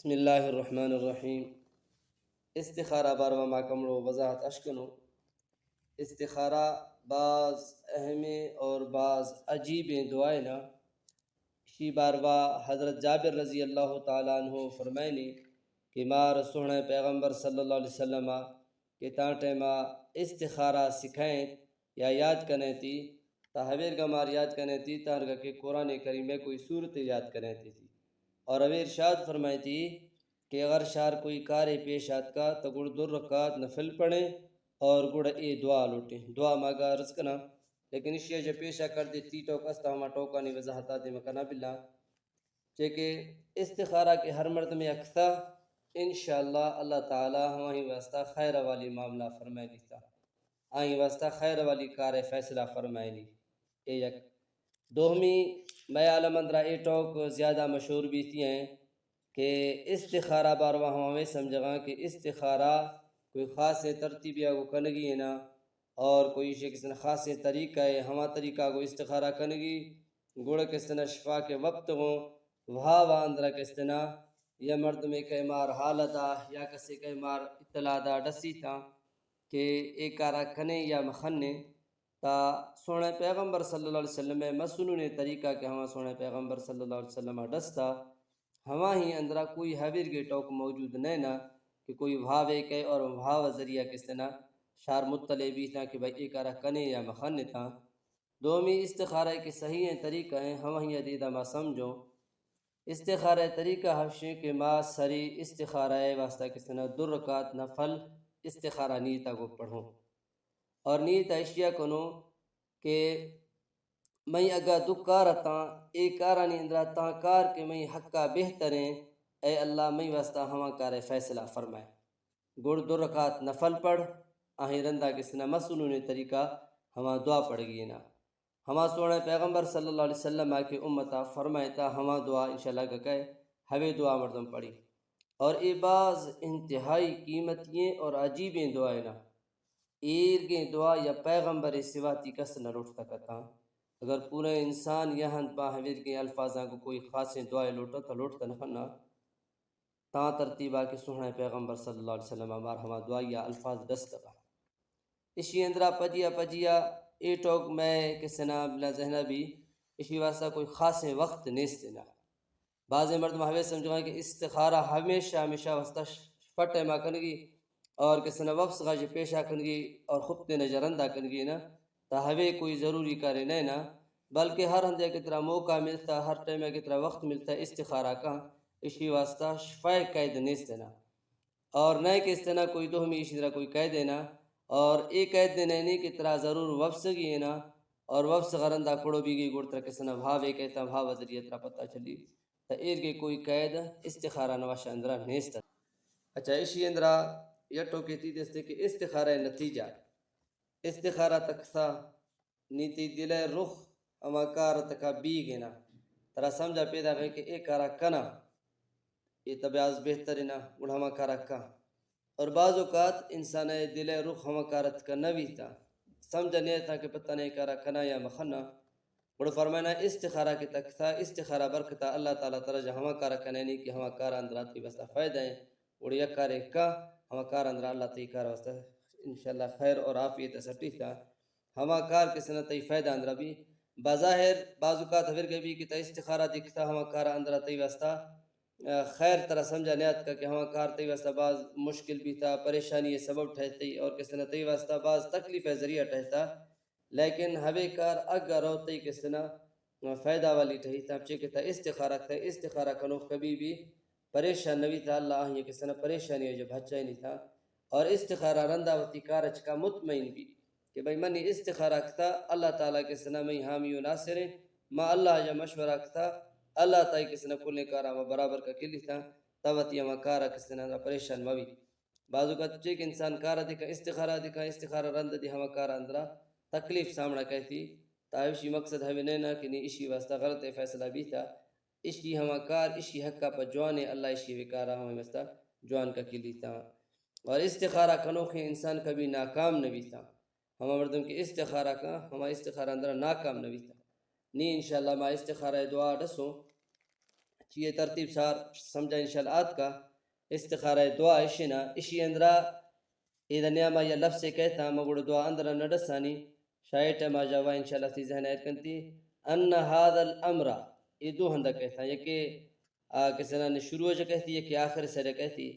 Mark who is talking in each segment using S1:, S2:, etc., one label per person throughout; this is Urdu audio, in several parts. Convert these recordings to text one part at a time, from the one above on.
S1: بسم اللہ الرحمن الرحیم۔ استخارہ باروا ماکمڑو وضاحت اشکنو۔ استخارہ بعض اہم اور بعض عجیب دعائیں نا شی باروا حضرت جابر رضی اللہ تعالیٰ عنہ فرمائنی کہ مار سوہنے پیغمبر صلی اللہ علیہ وسلم کہ تاں ٹیمہ استخارہ سکھائیں یا یاد کرنے تھی تا حویر کا مار یاد کرنے تھی تارگا کہ قرآن کریم میں کوئی صورت یاد کرنے تھی اور اویر ارشاد فرمائی تھی کہ اگر شار کوئی کار پیش آت کا تو گڑ 2 رکعت نفل پڑھیں اور گڑ اے دعا لوٹیں دعا ماگا عرض کنا لیکن اشیاء جو پیشہ کر دیتی تو کستا ہما ٹوکانی وضاحتات مکنا باللہ کہ استخارہ کے ہر مرد میں اکثا انشاءاللہ اللہ تعالی ہمیں واسطہ خیر والی معاملہ فرمائے دیتا آئیں واسطہ خیر والی کار فیصلہ فرمائے لی اے یک دوہمی میں عالم اندرہ اے ٹوک زیادہ مشہور بھی تھی ہیں کہ استخارہ بارواں ہمیں سمجھگاں کہ استخارہ کوئی خاص ترتیب یا وہ کنگی ہے نا اور کوئی شے کسی نے خاص طریقہ ہے ہما طریقہ کو استخارہ کنگی گوڑ کس طرح شفا کے وقت ہوں وہاں اندرہ کس طرح یا مرد میں کئی مار حالتا یا کسی کئی مار اطلاع دا ڈسی تھا کہ ایک کارا کنے یا مخنے تا سونے پیغمبر صلی اللہ علیہ وسلم میں مسنون طریقہ کہ ہما سونے پیغمبر صلی اللہ علیہ وسلم ڈستا ہما ہی اندرہ کوئی حویر کے ٹوک موجود نہیں نا کہ کوئی بھاوے کے اور بھاو ذریعہ کس طرح شار مطلع بھی تھا کہ بھائی ایک آرہ کنے یا مخن تھا دومی استخارہ کے صحیح طریقہ ہیں ہم ہی عدیدہ ما سمجھو استخارہ طریقہ حفشیں کہ ما سری استخارہ واسطہ کس طرح 2 رکعت نفل استخارہ نیتا کو پڑھوں اور نیت اشیاء کنو کہ میں اگا دکارتا ایک کارانی اندرہ تاں کار کے میں حقہ بہتریں اے اللہ میں واسطہ ہما کار فیصلہ فرمائے گڑ 2 رکعت نفل پڑھ آہیں رندہ کس نے مسنون طریقہ ہما دعا پڑھ گئی نا ہما سونے پیغمبر صلی اللہ علیہ وسلم کے امتا فرمائے تا ہما دعا انشاءاللہ کا کہے ہوے دعا مردم پڑھی اور اے بعض انتہائی قیمتیں اور عجیبیں دعائیں نا ایرگیں دعا یا پیغمبر سواتی کس نہ لوٹ سکتا اگر پورے انسان یہاں پا حویر کے الفاظاں کو کوئی خاص دعائیں لوٹا تو لوٹتا نہ تاں ترتیبہ کے سوہنے پیغمبر صلی اللہ علیہ وسلم ہمار ہما دعائی یا الفاظ دستگا اسی اندرہ پجیا اے ٹوک میں کسنا بلا ذہنہ بھی اسی واسطہ کوئی خاص وقت نیست نا بعض مرد محوے سمجھوائے کہ استخارہ ہمیشہ واسطہ فٹے ماں کنگی اور کسنا وقت غاج پیشہ کنگی اور خبتے نجرندہ کنگی نا تا ہوے کوئی ضروری کرے نہیں نا بلکہ ہر ہندے کی طرح موقع ملتا ہر ٹائم کی طرح وقت ملتا ہے استخارہ کا اسی واسطہ شفاء قید نیست نا اور نئے کے اس طرح کوئی دوہمی اسی طرح کوئی قید دینا اور ایک قید دینے نہیں کی طرح ضرور وفس گی ہے نا اور وفس غرندہ کھڑو بھی گئی گوڑ طرح کسنا بھاوے کہتا بھاو ذریعہ طرح پتہ چلی تا ایر کے کوئی قید استخارہ نواشا اندرہ نیست اچھا اسی اندرہ یہ ٹوکی تھی دستے کہ استخارہ نتیجہ استخارہ تکسا نیتی دل رخ اما کار تکا بیگنا ترا سمجھا پیدا گئے کہ ایک کارا کنا یہ طبیعت بہتر نا گڑ ہما کارا کا اور بعض اوقات انسان دل رخ ہما کارت کا نوی تھا سمجھا نہیں تھا کہ پتہ نہیں کارا کنا یا مخنا گڑ فرمائنا استخارہ کے تک تھا استخارہ برکتا اللہ تعالیٰ ترجہ ہما کارا کنے نہیں کہ ہما کارا اندراتی بستا فائدہ ہے گڑ یک کارے کا ہما کارا اندرا اللہ تی کارا بستا انشاءاللہ خیر اور عافیت سٹی تھا ہما کار کے سنتی فائدہ اندرا بھی بظاہر بعض اوقات حویر کے بھی کہ تا استخارہ دکھتا ہما کارا اندرا تی واسطہ خیر طرح سمجھا نیات کا کہ ہما کار تی واسطہ بعض مشکل بھی تھا پریشانی سبب ٹھہتی اور کس طرح تی واسطہ بعض تکلیف ذریعہ ٹھہتا لیکن ہوے کار اگر ہوتی کس طرح فائدہ والی ٹھہتا چی کہ تا استخارہ کنو کبھی بھی پریشان نوی تھا اللہ یہ کس طرح پریشانی ہے جب بچائی نہیں تھا اور استخارہ رندہ وقتی کارچ کا مطمئن بھی کہ بھئی منی استخارہ کتا اللہ تعالیٰ کے سنہ میں حامی و ناصر ہے ما اللہ جا مشورہ کتا اللہ تعالیٰ کے سنہ کلنے کارا ما برابر کا کلی تھا تاوتی اما کارا کے سنہ پریشان موی بعضو کا چیک انسان کارا دکھا استخارہ رند دی ہما کارا اندرہ تکلیف سامنا کہتی تاوشی مقصد ہمیں نینا کہ نہیں اشی واسطہ غلط فیصلہ بھی تھا اشی ہما کار اشی حقہ پر جوانے اللہ اشی وکارا ہمیں واسطہ جوان کا کلی تھا اور استخارہ کنوخی انسان کبھی ناکام نبی تھا ہما مردم کی استخارہ کا ہما استخارہ اندرہ ناکام نبی تھا نی انشاءاللہ ما استخارہ دعا ڈسوں یہ ترتیب سار سمجھا انشاءاللہ آت کا استخارہ دعا اشنا اشی اندرا اذا نیاما یا لفظ سے کہتا مگوڑ دعا اندرا نڈسانی شاید ما جاوا انشاءاللہ تی ذہن آیت کنتی ان هذا الامر یہ دو ہندہ کہتا یہ کہ کسنا نے شروع جو کہتی ہے کہ آخر سے کہتی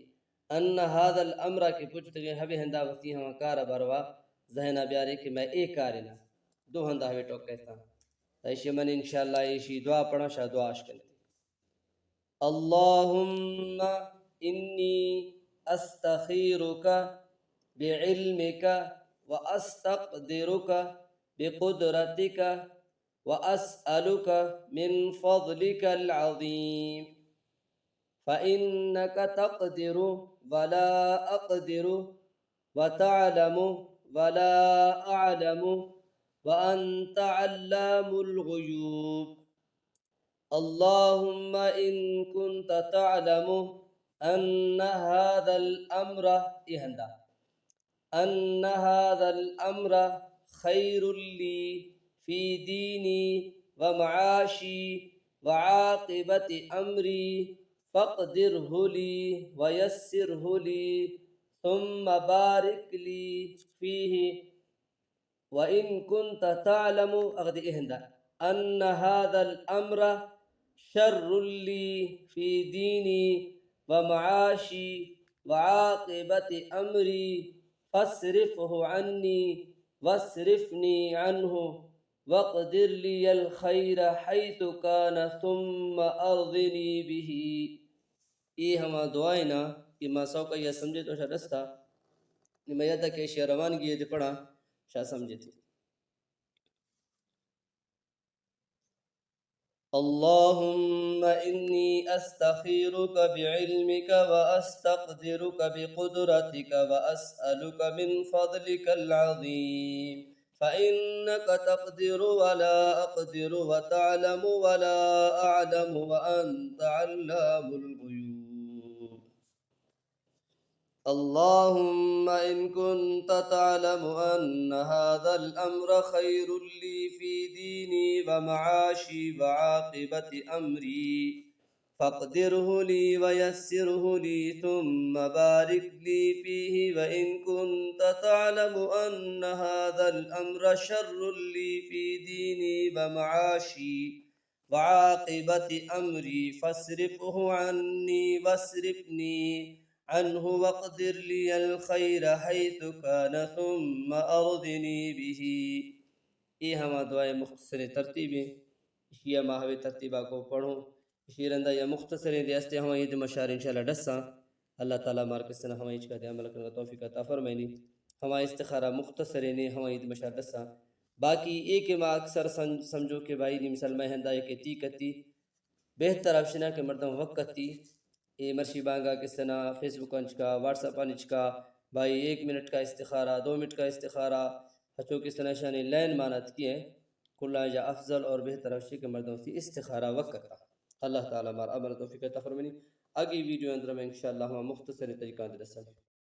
S1: ان هذا الامر کے پوچھ تگے ہبے ہندہ وقتی ہم کارا بروا ذہنہ بیارے کہ میں ایک کارنا دو ہندہ ہوئے ٹوک کہتا ایشی من انشاءاللہ ایشی دعا پڑھا شاہ دعا اشکن اللہم انی استخیرک بعلمک واستقدرک بقدرتک واسألک من فضلک العظیم فإنك تقدر ولا أقدر وتعلم ولا أعلم وأنت علام الغيوب اللهم إن كنت تعلم أن هذا الأمر خير لي في ديني ومعاشي وعاقبة أمري فاقدره لي ويسره لي ثم بارك لي فيه وإن كنت تعلم أن هذا الأمر شر لي في ديني ومعاشي وعاقبة أمري فاصرفه عني واصرفني عنه واقدر لي الخير حيث كان ثم أرضني به یہ ہما دعائیں نا کہ ما سو کا یہ سمجھے تو شاہ رستا نمیدہ کہ شاہ روانگی یہ پڑھا شاہ سمجھے تھی اللہم انی استخیرک بعلمک واستقدرک بقدرتک واسألک من فضلک العظیم فإنك تقدر ولا أقدر وتعلم ولا أعلم وأنت علام الغيوب اللهم إن كنت تعلم أن هذا الأمر خير لي في ديني ومعاشي وعاقبة أمري فاقدره لي ويسره لي ثم بارك لي فيه وإن كنت تعلم أن هذا الأمر شر لي في ديني ومعاشي وعاقبة أمري فاصرفه عني واصرفني عنه واقدر لي الخير حيث كان ثم أرضني به یہ ہما دعائیں مختصر ترتیبیں یہ ماہوی ترتیبہ کو پڑھوں شیرندہ یا مختصر دے استے ہمیں یہ مشار انشاءاللہ ڈسا اللہ تعالیٰ مارکستنا ہمیں اچھا دے عمل کرنے توفیق عطا فرمائنی ہمیں استخارہ مختصر نے ہمیں یہ مشار ڈسا باقی ایک ما اکثر سمجھو کہ بھائی نی مثال میں ہندہ ایک تی کتی بہتر آپشنہ کہ مردم وقت تی یہ مرشی بانگا کس طرح فیس بک انچ کا واٹس اپ انچ کا بھائی 1 منٹ کا استخارہ 2 منٹ کا استخارہ ہچو کس طرح شانی لین مانت کی ہیں کلا جا افضل اور بہتر آپشنہ کہ مردم تی استخارہ وقت کا اللہ تعالیٰ مار عمل توفیق عطا فرمائنی آگے ویڈیو اندر میں انشاءاللہ ہم مختصر طریقہ درسا